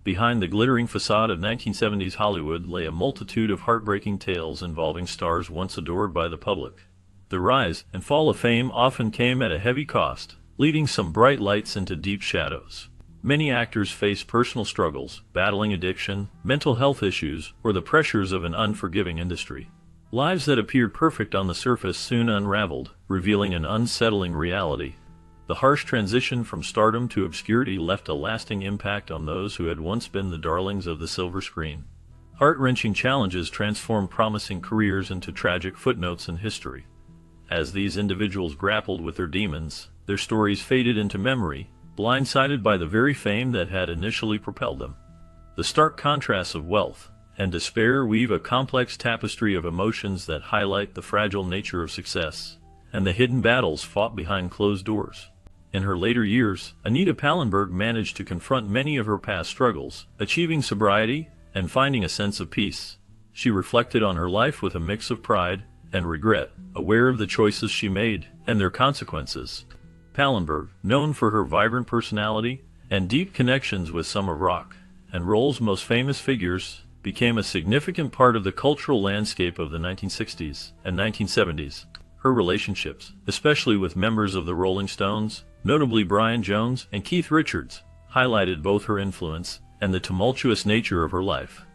Behind the glittering facade of 1970s Hollywood lay a multitude of heartbreaking tales involving stars once adored by the public. The rise and fall of fame often came at a heavy cost, leading some bright lights into deep shadows. Many actors faced personal struggles, battling addiction, mental health issues, or the pressures of an unforgiving industry. Lives that appeared perfect on the surface soon unraveled, revealing an unsettling reality. The harsh transition from stardom to obscurity left a lasting impact on those who had once been the darlings of the silver screen. Heart-wrenching challenges transformed promising careers into tragic footnotes in history. As these individuals grappled with their demons, their stories faded into memory, blindsided by the very fame that had initially propelled them. The stark contrasts of wealth and despair weave a complex tapestry of emotions that highlight the fragile nature of success and the hidden battles fought behind closed doors. In her later years, Anita Pallenberg managed to confront many of her past struggles, achieving sobriety and finding a sense of peace. She reflected on her life with a mix of pride and regret, aware of the choices she made and their consequences. Pallenberg, known for her vibrant personality and deep connections with some of rock and roll's most famous figures, became a significant part of the cultural landscape of the 1960s and 1970s. Her relationships, especially with members of the Rolling Stones, notably Brian Jones and Keith Richards, highlighted both her influence and the tumultuous nature of her life.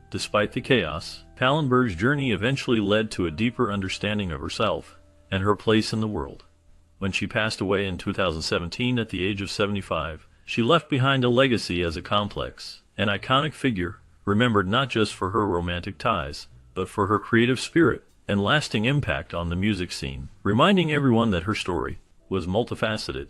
Despite the chaos, Pallenberg's journey eventually led to a deeper understanding of herself and her place in the world. When she passed away in 2017 at the age of 75, she left behind a legacy as a complex and iconic figure, remembered not just for her romantic ties, but for her creative spirit and lasting impact on the music scene, reminding everyone that her story was multifaceted.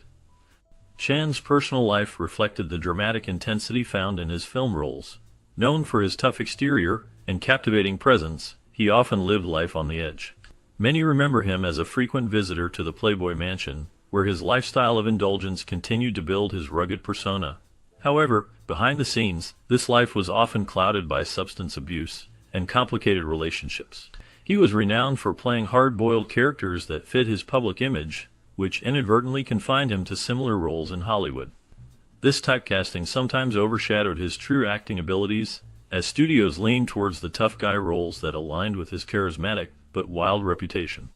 Chan's personal life reflected the dramatic intensity found in his film roles. Known for his tough exterior and captivating presence, he often lived life on the edge. Many remember him as a frequent visitor to the Playboy Mansion, where his lifestyle of indulgence continued to build his rugged persona. However, behind the scenes, this life was often clouded by substance abuse and complicated relationships. He was renowned for playing hard-boiled characters that fit his public image, which inadvertently confined him to similar roles in Hollywood. This typecasting sometimes overshadowed his true acting abilities, as studios leaned towards the tough guy roles that aligned with his charismatic but wild reputation.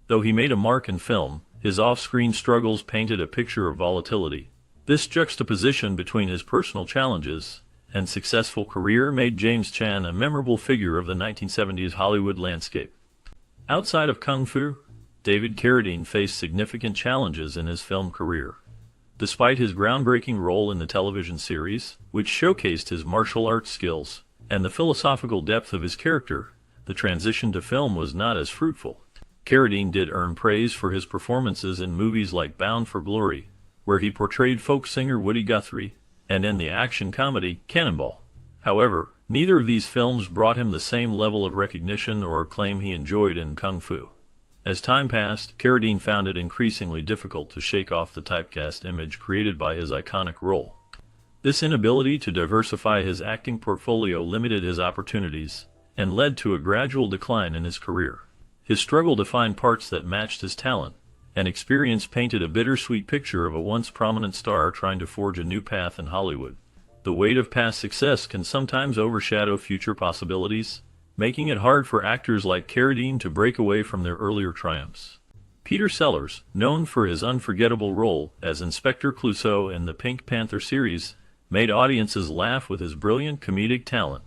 Though he made a mark in film, his off-screen struggles painted a picture of volatility. This juxtaposition between his personal challenges and successful career made James Chan a memorable figure of the 1970s Hollywood landscape. Outside of Kung Fu, David Carradine faced significant challenges in his film career. Despite his groundbreaking role in the television series, which showcased his martial arts skills and the philosophical depth of his character, the transition to film was not as fruitful. Carradine did earn praise for his performances in movies like Bound for Glory, where he portrayed folk singer Woody Guthrie, and in the action comedy Cannonball. However, neither of these films brought him the same level of recognition or acclaim he enjoyed in Kung Fu. As time passed, Carradine found it increasingly difficult to shake off the typecast image created by his iconic role. This inability to diversify his acting portfolio limited his opportunities and led to a gradual decline in his career. His struggle to find parts that matched his talent and experience painted a bittersweet picture of a once prominent star trying to forge a new path in Hollywood. The weight of past success can sometimes overshadow future possibilities, making it hard for actors like Carradine to break away from their earlier triumphs. Peter Sellers, known for his unforgettable role as Inspector Clouseau in the Pink Panther series, made audiences laugh with his brilliant comedic talent.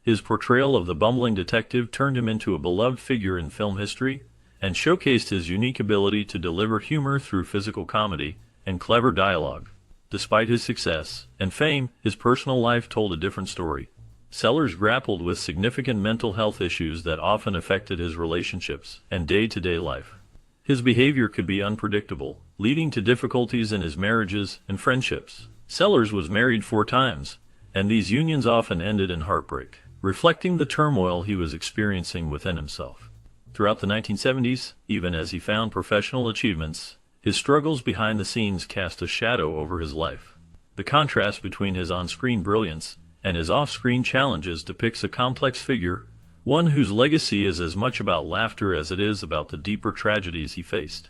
His portrayal of the bumbling detective turned him into a beloved figure in film history and showcased his unique ability to deliver humor through physical comedy and clever dialogue. Despite his success and fame, his personal life told a different story. Sellers grappled with significant mental health issues that often affected his relationships and day-to-day life. His behavior could be unpredictable, leading to difficulties in his marriages and friendships. Sellers was married 4 times, and these unions often ended in heartbreak, reflecting the turmoil he was experiencing within himself. Throughout the 1970s, even as he found professional achievements, his struggles behind the scenes cast a shadow over his life. The contrast between his on-screen brilliance and his off-screen challenges depicts a complex figure, one whose legacy is as much about laughter as it is about the deeper tragedies he faced.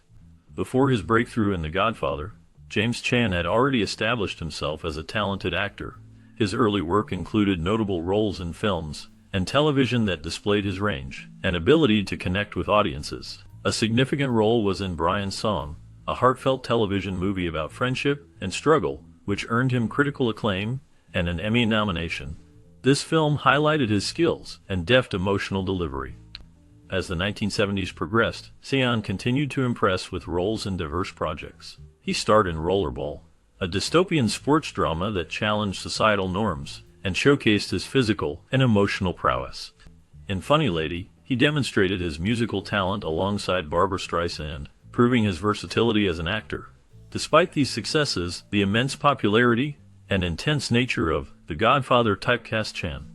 Before his breakthrough in The Godfather, James Chan had already established himself as a talented actor, His early work included notable roles in films and television that displayed his range and ability to connect with audiences. A significant role was in Brian's Song, a heartfelt television movie about friendship and struggle, which earned him critical acclaim and an Emmy nomination. This film highlighted his skills and deft emotional delivery. As the 1970s progressed, Sean continued to impress with roles in diverse projects. He starred in Rollerball, a dystopian sports drama that challenged societal norms and showcased his physical and emotional prowess. In Funny Lady, he demonstrated his musical talent alongside Barbra Streisand, proving his versatility as an actor. Despite these successes, the immense popularity and intense nature of The Godfather typecast Chan.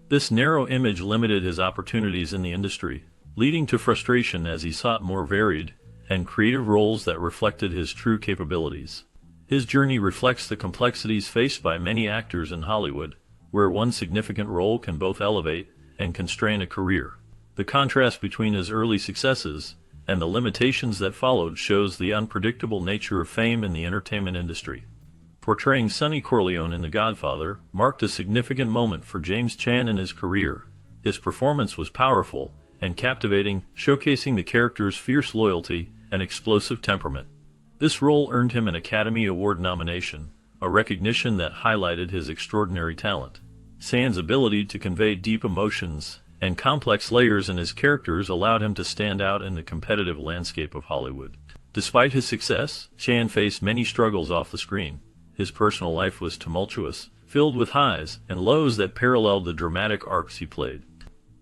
This narrow image limited his opportunities in the industry, leading to frustration as he sought more varied and creative roles that reflected his true capabilities. His journey reflects the complexities faced by many actors in Hollywood, where one significant role can both elevate and constrain a career. The contrast between his early successes and the limitations that followed shows the unpredictable nature of fame in the entertainment industry. Portraying Sonny Corleone in The Godfather marked a significant moment for James Caan in his career. His performance was powerful and captivating, showcasing the character's fierce loyalty and explosive temperament. This role earned him an Academy Award nomination, a recognition that highlighted his extraordinary talent. Caan's ability to convey deep emotions and complex layers in his characters allowed him to stand out in the competitive landscape of Hollywood. Despite his success, Caan faced many struggles off the screen. His personal life was tumultuous, filled with highs and lows that paralleled the dramatic arcs he played.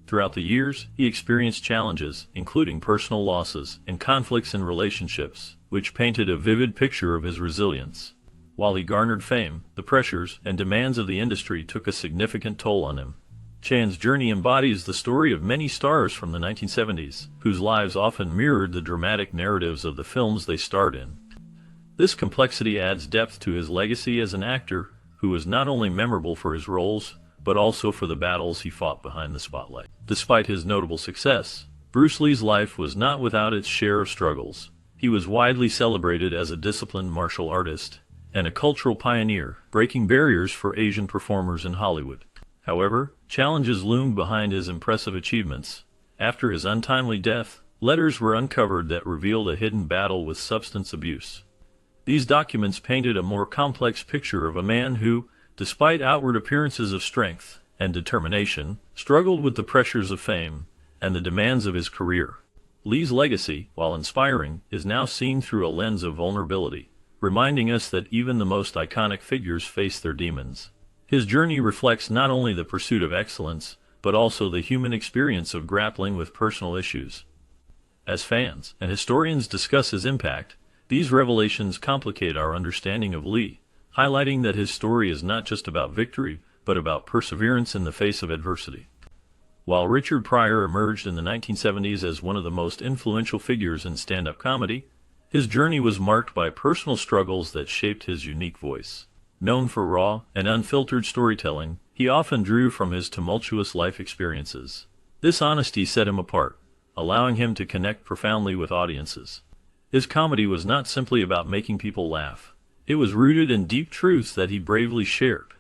Throughout the years, he experienced challenges, including personal losses and conflicts in relationships, which painted a vivid picture of his resilience. While he garnered fame, the pressures and demands of the industry took a significant toll on him. Caan's journey embodies the story of many stars from the 1970s, whose lives often mirrored the dramatic narratives of the films they starred in. This complexity adds depth to his legacy as an actor, who was not only memorable for his roles, but also for the battles he fought behind the spotlight. Despite his notable success, Bruce Lee's life was not without its share of struggles. He was widely celebrated as a disciplined martial artist and a cultural pioneer, breaking barriers for Asian performers in Hollywood. However, challenges loomed behind his impressive achievements. After his untimely death, letters were uncovered that revealed a hidden battle with substance abuse. These documents painted a more complex picture of a man who, despite outward appearances of strength and determination, struggled with the pressures of fame and the demands of his career. Lee's legacy, while inspiring, is now seen through a lens of vulnerability, reminding us that even the most iconic figures face their demons. His journey reflects not only the pursuit of excellence, but also the human experience of grappling with personal issues. As fans and historians discuss his impact, these revelations complicate our understanding of Lee, highlighting that his story is not just about victory, but about perseverance in the face of adversity. While Richard Pryor emerged in the 1970s as one of the most influential figures in stand-up comedy, his journey was marked by personal struggles that shaped his unique voice. Known for raw and unfiltered storytelling, he often drew from his tumultuous life experiences. This honesty set him apart, allowing him to connect profoundly with audiences. His comedy was not simply about making people laugh. It was rooted in deep truths that he bravely shared.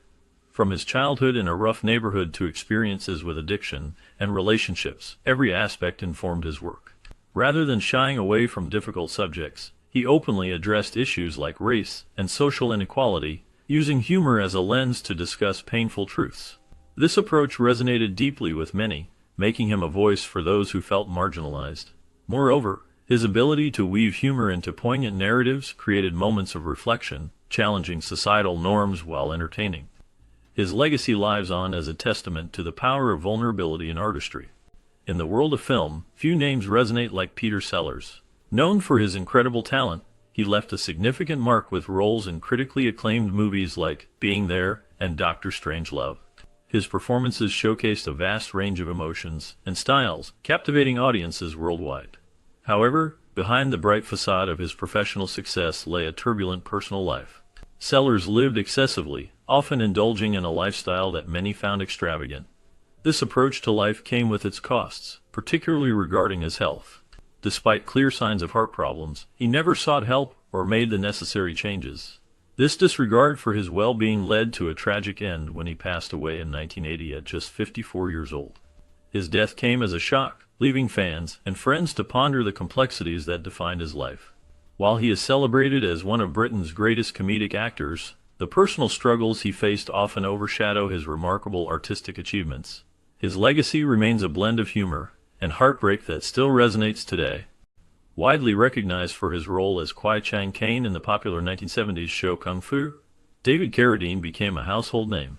From his childhood in a rough neighborhood to experiences with addiction and relationships, every aspect informed his work. Rather than shying away from difficult subjects, he openly addressed issues like race and social inequality, using humor as a lens to discuss painful truths. This approach resonated deeply with many, making him a voice for those who felt marginalized. Moreover, his ability to weave humor into poignant narratives created moments of reflection, challenging societal norms while entertaining. His legacy lives on as a testament to the power of vulnerability in artistry. In the world of film, few names resonate like Peter Sellers. Known for his incredible talent, he left a significant mark with roles in critically acclaimed movies like Being There and Doctor Strangelove. His performances showcased a vast range of emotions and styles, captivating audiences worldwide. However, behind the bright facade of his professional success lay a turbulent personal life. Sellers lived excessively, often indulging in a lifestyle that many found extravagant. This approach to life came with its costs, particularly regarding his health. Despite clear signs of heart problems, he never sought help or made the necessary changes. This disregard for his well-being led to a tragic end when he passed away in 1980 at just 54 years old. His death came as a shock, leaving fans and friends to ponder the complexities that defined his life. While he is celebrated as one of Britain's greatest comedic actors, the personal struggles he faced often overshadow his remarkable artistic achievements. His legacy remains a blend of humor and heartbreak that still resonates today. Widely recognized for his role as Kwai Chang Caine in the popular 1970s show Kung Fu, David Carradine became a household name.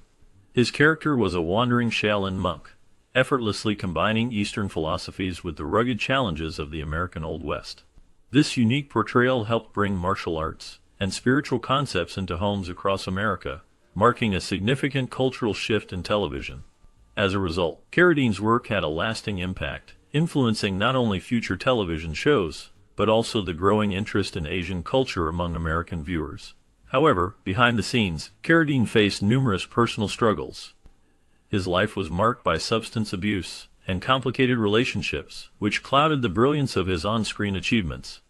His character was a wandering Shaolin monk, effortlessly combining Eastern philosophies with the rugged challenges of the American Old West. This unique portrayal helped bring martial arts and spiritual concepts into homes across America, marking a significant cultural shift in television. As a result, Carradine's work had a lasting impact, influencing not only future television shows, but also the growing interest in Asian culture among American viewers. However, behind the scenes, Carradine faced numerous personal struggles. His life was marked by substance abuse and complicated relationships, which clouded the brilliance of his on-screen achievements.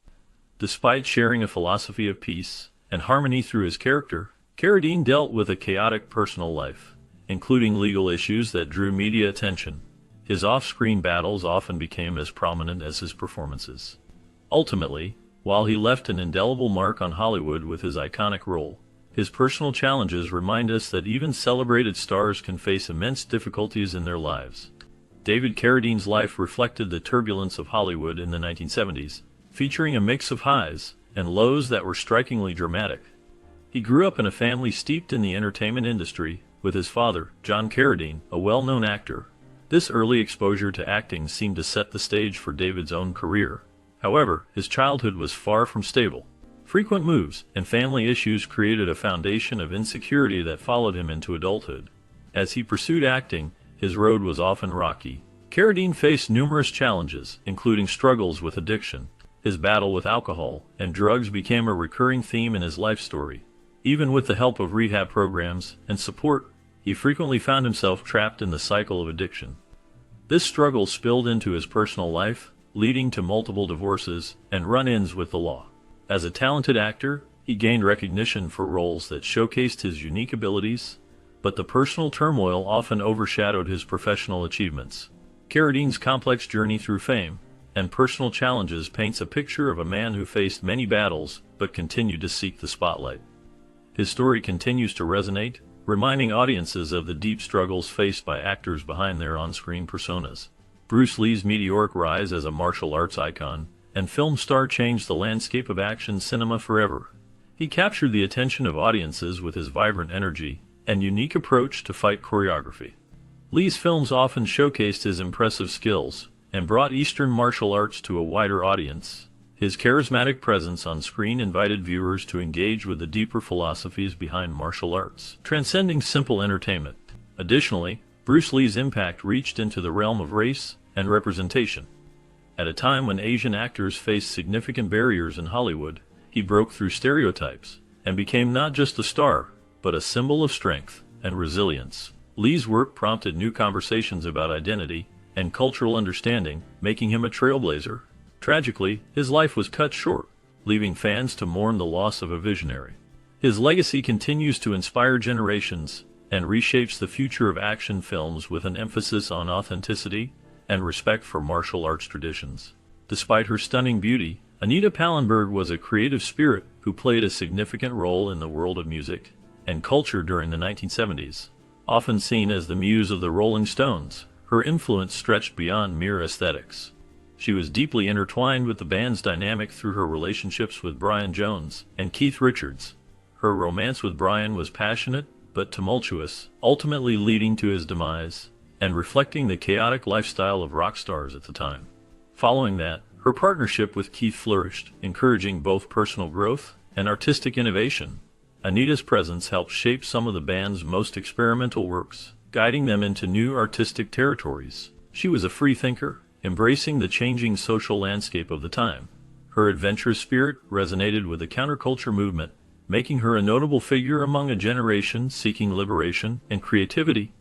Despite sharing a philosophy of peace and harmony through his character, Carradine dealt with a chaotic personal life, including legal issues that drew media attention. His off-screen battles often became as prominent as his performances. Ultimately, while he left an indelible mark on Hollywood with his iconic role, his personal challenges remind us that even celebrated stars can face immense difficulties in their lives. David Carradine's life reflected the turbulence of Hollywood in the 1970s, featuring a mix of highs and lows that were strikingly dramatic. He grew up in a family steeped in the entertainment industry, with his father, John Carradine, a well-known actor. This early exposure to acting seemed to set the stage for David's own career. However, his childhood was far from stable. Frequent moves and family issues created a foundation of insecurity that followed him into adulthood. As he pursued acting, his road was often rocky. Carradine faced numerous challenges, including struggles with addiction. His battle with alcohol and drugs became a recurring theme in his life story. Even with the help of rehab programs and support, he frequently found himself trapped in the cycle of addiction. This struggle spilled into his personal life, leading to multiple divorces and run-ins with the law. As a talented actor, he gained recognition for roles that showcased his unique abilities, but the personal turmoil often overshadowed his professional achievements. Carradine's complex journey through fame and personal challenges paints a picture of a man who faced many battles but continued to seek the spotlight. His story continues to resonate, reminding audiences of the deep struggles faced by actors behind their on-screen personas. Bruce Lee's meteoric rise as a martial arts icon and film star changed the landscape of action cinema forever. He captured the attention of audiences with his vibrant energy and unique approach to fight choreography. Lee's films often showcased his impressive skills and brought Eastern martial arts to a wider audience. His charismatic presence on screen invited viewers to engage with the deeper philosophies behind martial arts, transcending simple entertainment. Additionally, Bruce Lee's impact reached into the realm of race and representation. At a time when Asian actors faced significant barriers in Hollywood, he broke through stereotypes and became not just a star, but a symbol of strength and resilience. Lee's work prompted new conversations about identity and cultural understanding, making him a trailblazer. Tragically, his life was cut short, leaving fans to mourn the loss of a visionary. His legacy continues to inspire generations and reshapes the future of action films with an emphasis on authenticity and respect for martial arts traditions. Despite her stunning beauty, Anita Pallenberg was a creative spirit who played a significant role in the world of music and culture during the 1970s. Often seen as the muse of the Rolling Stones, her influence stretched beyond mere aesthetics. She was deeply intertwined with the band's dynamic through her relationships with Brian Jones and Keith Richards. Her romance with Brian was passionate but tumultuous, ultimately leading to his demise and reflecting the chaotic lifestyle of rock stars at the time. Following that, her partnership with Keith flourished, encouraging both personal growth and artistic innovation. Anita's presence helped shape some of the band's most experimental works, guiding them into new artistic territories. She was a free thinker, embracing the changing social landscape of the time. Her adventurous spirit resonated with the counterculture movement, making her a notable figure among a generation seeking liberation and creativity.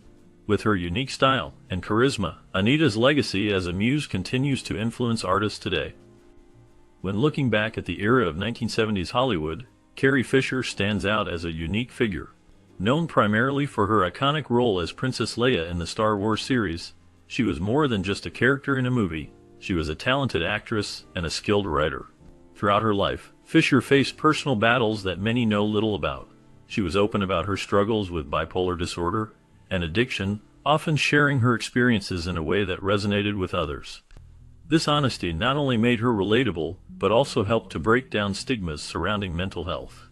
With her unique style and charisma, Anita's legacy as a muse continues to influence artists today. When looking back at the era of 1970s Hollywood, Carrie Fisher stands out as a unique figure. Known primarily for her iconic role as Princess Leia in the Star Wars series, she was more than just a character in a movie. She was a talented actress and a skilled writer. Throughout her life, Fisher faced personal battles that many know little about. She was open about her struggles with bipolar disorder and addiction, often sharing her experiences in a way that resonated with others. This honesty not only made her relatable, but also helped to break down stigmas surrounding mental health.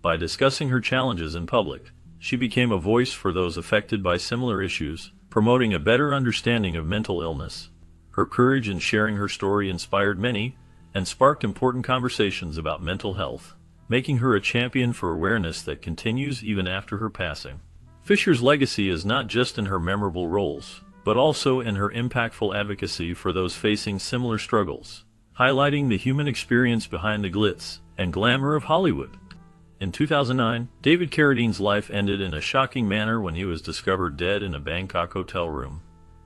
By discussing her challenges in public, she became a voice for those affected by similar issues, promoting a better understanding of mental illness. Her courage in sharing her story inspired many and sparked important conversations about mental health, making her a champion for awareness that continues even after her passing. Fisher's legacy is not just in her memorable roles, but also in her impactful advocacy for those facing similar struggles, highlighting the human experience behind the glitz and glamour of Hollywood. In 2009, David Carradine's life ended in a shocking manner when he was discovered dead in a Bangkok hotel room.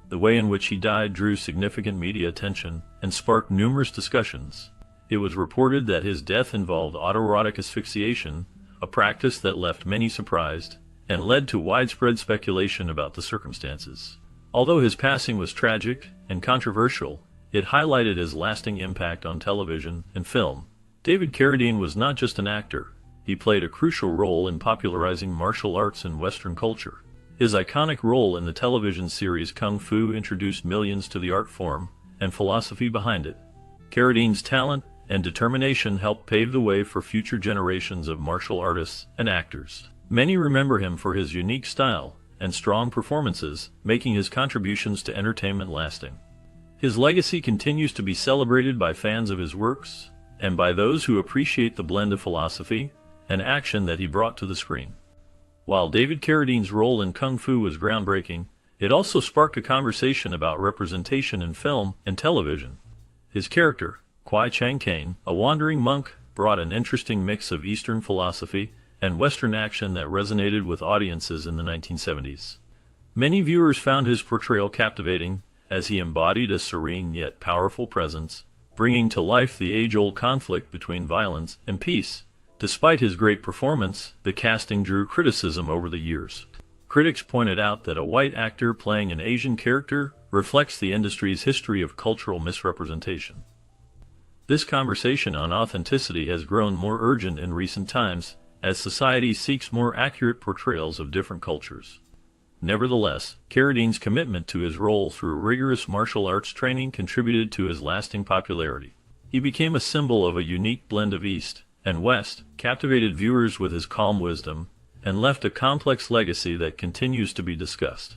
The way in which he died drew significant media attention and sparked numerous discussions. It was reported that his death involved autoerotic asphyxiation, a practice that left many surprised and led to widespread speculation about the circumstances. Although his passing was tragic and controversial, it highlighted his lasting impact on television and film. David Carradine was not just an actor. He played a crucial role in popularizing martial arts and Western culture. His iconic role in the television series Kung Fu introduced millions to the art form and philosophy behind it. Carradine's talent and determination helped pave the way for future generations of martial artists and actors. Many remember him for his unique style and strong performances, making his contributions to entertainment lasting. His legacy continues to be celebrated by fans of his works and by those who appreciate the blend of philosophy and action that he brought to the screen. While David Carradine's role in Kung Fu was groundbreaking, it also sparked a conversation about representation in film and television. His character, Kwai Chang Caine, a wandering monk, brought an interesting mix of Eastern philosophy and Western action that resonated with audiences in the 1970s. Many viewers found his portrayal captivating, as he embodied a serene yet powerful presence, bringing to life the age-old conflict between violence and peace. Despite his great performance, the casting drew criticism over the years. Critics pointed out that a white actor playing an Asian character reflects the industry's history of cultural misrepresentation. This conversation on authenticity has grown more urgent in recent times, as society seeks more accurate portrayals of different cultures. Nevertheless, Carradine's commitment to his role through rigorous martial arts training contributed to his lasting popularity. He became a symbol of a unique blend of East and West, captivated viewers with his calm wisdom, and left a complex legacy that continues to be discussed.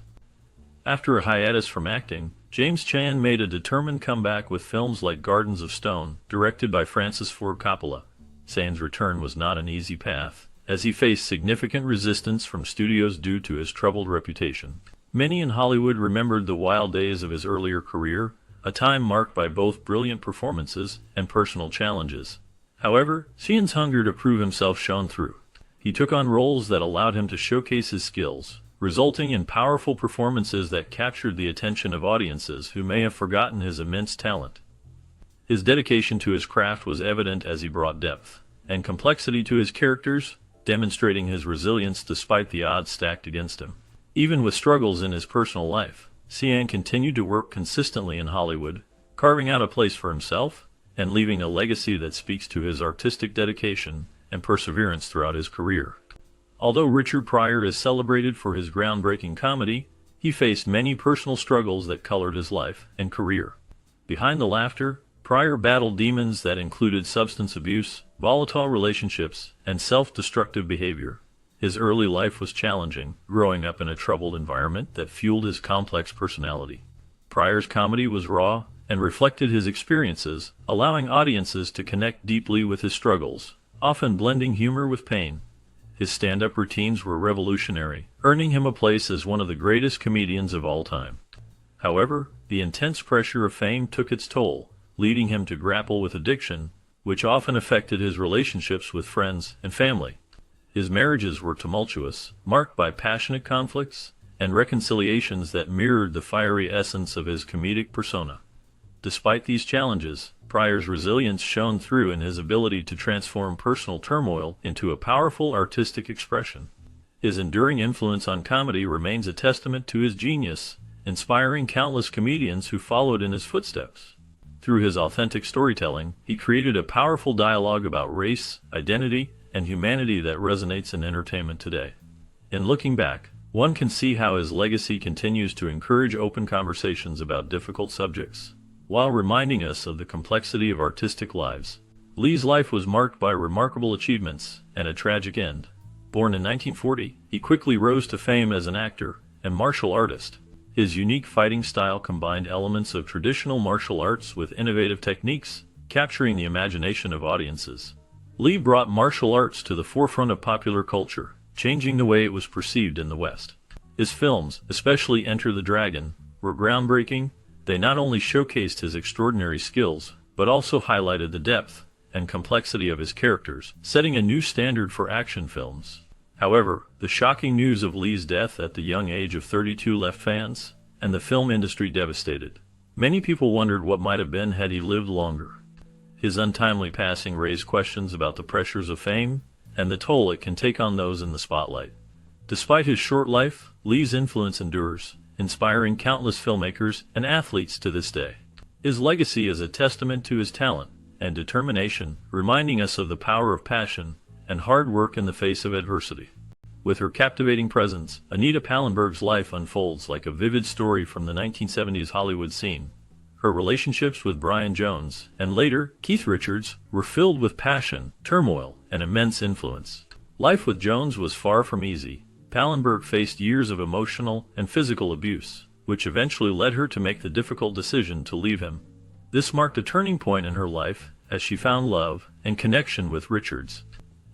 After a hiatus from acting, James Caan made a determined comeback with films like Gardens of Stone, directed by Francis Ford Coppola. Caan's return was not an easy path, as he faced significant resistance from studios due to his troubled reputation. Many in Hollywood remembered the wild days of his earlier career, a time marked by both brilliant performances and personal challenges. However, Caan's hunger to prove himself shone through. He took on roles that allowed him to showcase his skills, resulting in powerful performances that captured the attention of audiences who may have forgotten his immense talent. His dedication to his craft was evident as he brought depth and complexity to his characters, demonstrating his resilience despite the odds stacked against him. Even with struggles in his personal life, Caan continued to work consistently in Hollywood, carving out a place for himself and leaving a legacy that speaks to his artistic dedication and perseverance throughout his career. Although Richard Pryor is celebrated for his groundbreaking comedy, he faced many personal struggles that colored his life and career. Behind the laughter, Pryor battled demons that included substance abuse, volatile relationships, and self-destructive behavior. His early life was challenging, growing up in a troubled environment that fueled his complex personality. Pryor's comedy was raw and reflected his experiences, allowing audiences to connect deeply with his struggles, often blending humor with pain. His stand-up routines were revolutionary, earning him a place as one of the greatest comedians of all time. However, the intense pressure of fame took its toll, leading him to grapple with addiction, which often affected his relationships with friends and family. His marriages were tumultuous, marked by passionate conflicts and reconciliations that mirrored the fiery essence of his comedic persona. Despite these challenges, Pryor's resilience shone through in his ability to transform personal turmoil into a powerful artistic expression. His enduring influence on comedy remains a testament to his genius, inspiring countless comedians who followed in his footsteps. Through his authentic storytelling, he created a powerful dialogue about race, identity, and humanity that resonates in entertainment today. In looking back, one can see how his legacy continues to encourage open conversations about difficult subjects, while reminding us of the complexity of artistic lives. Lee's life was marked by remarkable achievements and a tragic end. Born in 1940, he quickly rose to fame as an actor and martial artist. His unique fighting style combined elements of traditional martial arts with innovative techniques, capturing the imagination of audiences. Lee brought martial arts to the forefront of popular culture, changing the way it was perceived in the West. His films, especially Enter the Dragon, were groundbreaking. They not only showcased his extraordinary skills, but also highlighted the depth and complexity of his characters, setting a new standard for action films. However, the shocking news of Lee's death at the young age of 32 left fans and the film industry devastated. Many people wondered what might have been had he lived longer. His untimely passing raised questions about the pressures of fame and the toll it can take on those in the spotlight. Despite his short life, Lee's influence endures, inspiring countless filmmakers and athletes to this day. His legacy is a testament to his talent and determination, reminding us of the power of passion and hard work in the face of adversity. With her captivating presence, Anita Pallenberg's life unfolds like a vivid story from the 1970s Hollywood scene. Her relationships with Brian Jones, and later, Keith Richards, were filled with passion, turmoil, and immense influence. Life with Jones was far from easy. Pallenberg faced years of emotional and physical abuse, which eventually led her to make the difficult decision to leave him. This marked a turning point in her life, as she found love and connection with Richards.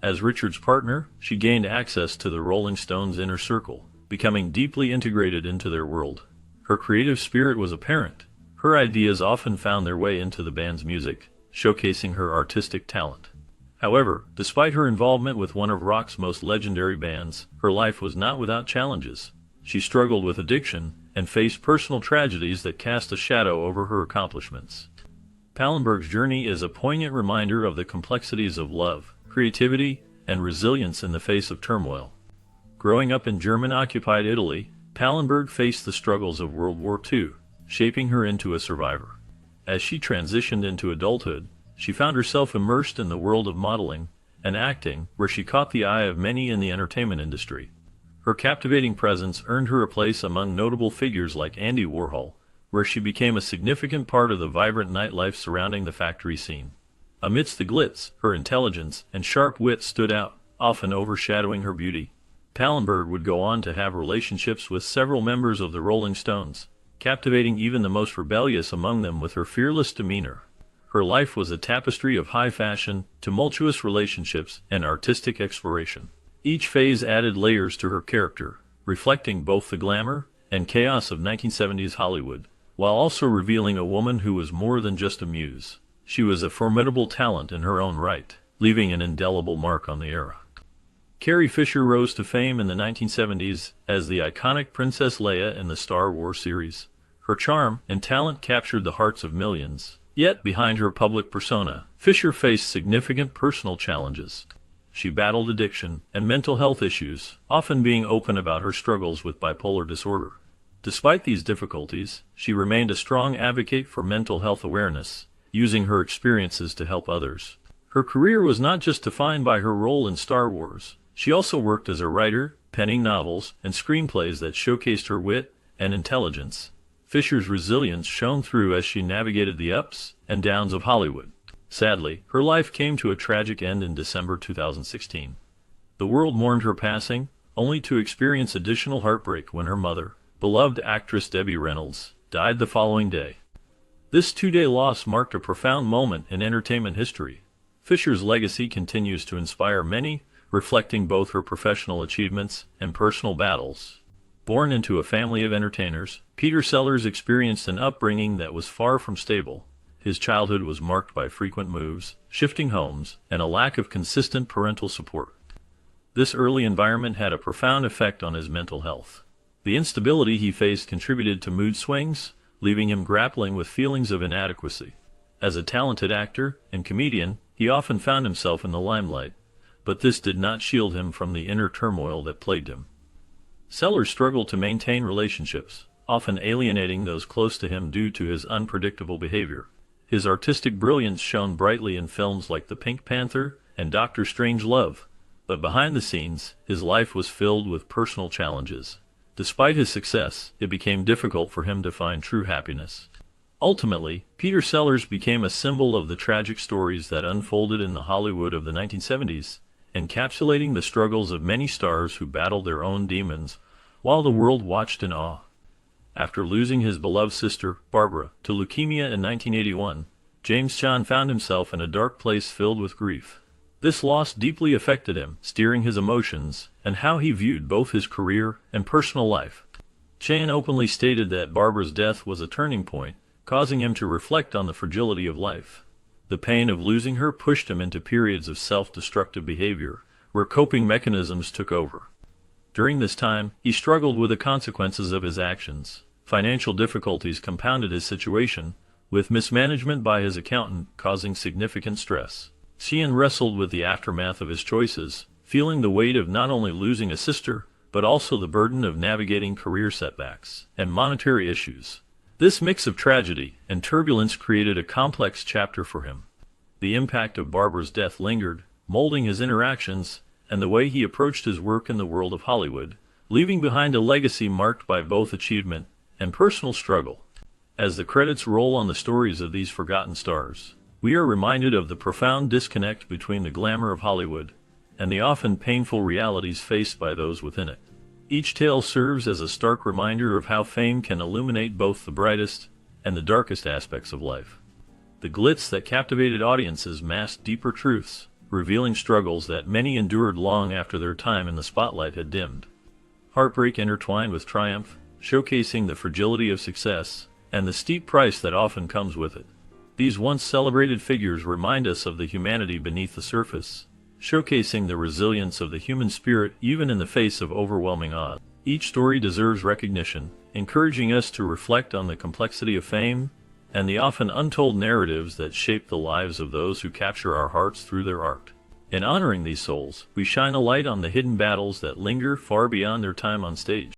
As Richards' partner, she gained access to the Rolling Stones' inner circle, becoming deeply integrated into their world. Her creative spirit was apparent. Her ideas often found their way into the band's music, showcasing her artistic talent. However, despite her involvement with one of rock's most legendary bands, her life was not without challenges. She struggled with addiction and faced personal tragedies that cast a shadow over her accomplishments. Pallenberg's journey is a poignant reminder of the complexities of love, creativity, and resilience in the face of turmoil. Growing up in German-occupied Italy, Pallenberg faced the struggles of World War II, shaping her into a survivor. As she transitioned into adulthood, she found herself immersed in the world of modeling and acting, where she caught the eye of many in the entertainment industry. Her captivating presence earned her a place among notable figures like Andy Warhol, where she became a significant part of the vibrant nightlife surrounding the factory scene. Amidst the glitz, her intelligence and sharp wit stood out, often overshadowing her beauty. Pallenberg would go on to have relationships with several members of the Rolling Stones, captivating even the most rebellious among them with her fearless demeanor. Her life was a tapestry of high fashion, tumultuous relationships, and artistic exploration. Each phase added layers to her character, reflecting both the glamour and chaos of 1970s Hollywood, while also revealing a woman who was more than just a muse. She was a formidable talent in her own right, leaving an indelible mark on the era. Carrie Fisher rose to fame in the 1970s as the iconic Princess Leia in the Star Wars series. Her charm and talent captured the hearts of millions. Yet, behind her public persona, Fisher faced significant personal challenges. She battled addiction and mental health issues, often being open about her struggles with bipolar disorder. Despite these difficulties, she remained a strong advocate for mental health awareness, using her experiences to help others. Her career was not just defined by her role in Star Wars. She also worked as a writer, penning novels and screenplays that showcased her wit and intelligence. Fisher's resilience shone through as she navigated the ups and downs of Hollywood. Sadly, her life came to a tragic end in December 2016. The world mourned her passing, only to experience additional heartbreak when her mother, beloved actress Debbie Reynolds, died the following day. This two-day loss marked a profound moment in entertainment history. Fisher's legacy continues to inspire many, reflecting both her professional achievements and personal battles. Born into a family of entertainers, Peter Sellers experienced an upbringing that was far from stable. His childhood was marked by frequent moves, shifting homes, and a lack of consistent parental support. This early environment had a profound effect on his mental health. The instability he faced contributed to mood swings, leaving him grappling with feelings of inadequacy. As a talented actor and comedian, he often found himself in the limelight, but this did not shield him from the inner turmoil that plagued him. Sellers struggled to maintain relationships, often alienating those close to him due to his unpredictable behavior. His artistic brilliance shone brightly in films like The Pink Panther and Doctor Strangelove, but behind the scenes, his life was filled with personal challenges. Despite his success, it became difficult for him to find true happiness. Ultimately, Peter Sellers became a symbol of the tragic stories that unfolded in the Hollywood of the 1970s, encapsulating the struggles of many stars who battled their own demons while the world watched in awe. After losing his beloved sister, Barbara, to leukemia in 1981, James Caan found himself in a dark place filled with grief. This loss deeply affected him, steering his emotions and how he viewed both his career and personal life. Caan openly stated that Barbara's death was a turning point, causing him to reflect on the fragility of life. The pain of losing her pushed him into periods of self-destructive behavior, where coping mechanisms took over. During this time, he struggled with the consequences of his actions. Financial difficulties compounded his situation, with mismanagement by his accountant causing significant stress. Caan wrestled with the aftermath of his choices, feeling the weight of not only losing a sister, but also the burden of navigating career setbacks and monetary issues. This mix of tragedy and turbulence created a complex chapter for him. The impact of Barbara's death lingered, molding his interactions and the way he approached his work in the world of Hollywood, leaving behind a legacy marked by both achievement and personal struggle. As the credits roll on the stories of these forgotten stars, we are reminded of the profound disconnect between the glamour of Hollywood and the often painful realities faced by those within it. Each tale serves as a stark reminder of how fame can illuminate both the brightest and the darkest aspects of life. The glitz that captivated audiences masked deeper truths, revealing struggles that many endured long after their time in the spotlight had dimmed. Heartbreak intertwined with triumph, showcasing the fragility of success and the steep price that often comes with it. These once celebrated figures remind us of the humanity beneath the surface, showcasing the resilience of the human spirit even in the face of overwhelming odds. Each story deserves recognition, encouraging us to reflect on the complexity of fame and the often untold narratives that shape the lives of those who capture our hearts through their art. In honoring these souls, we shine a light on the hidden battles that linger far beyond their time on stage.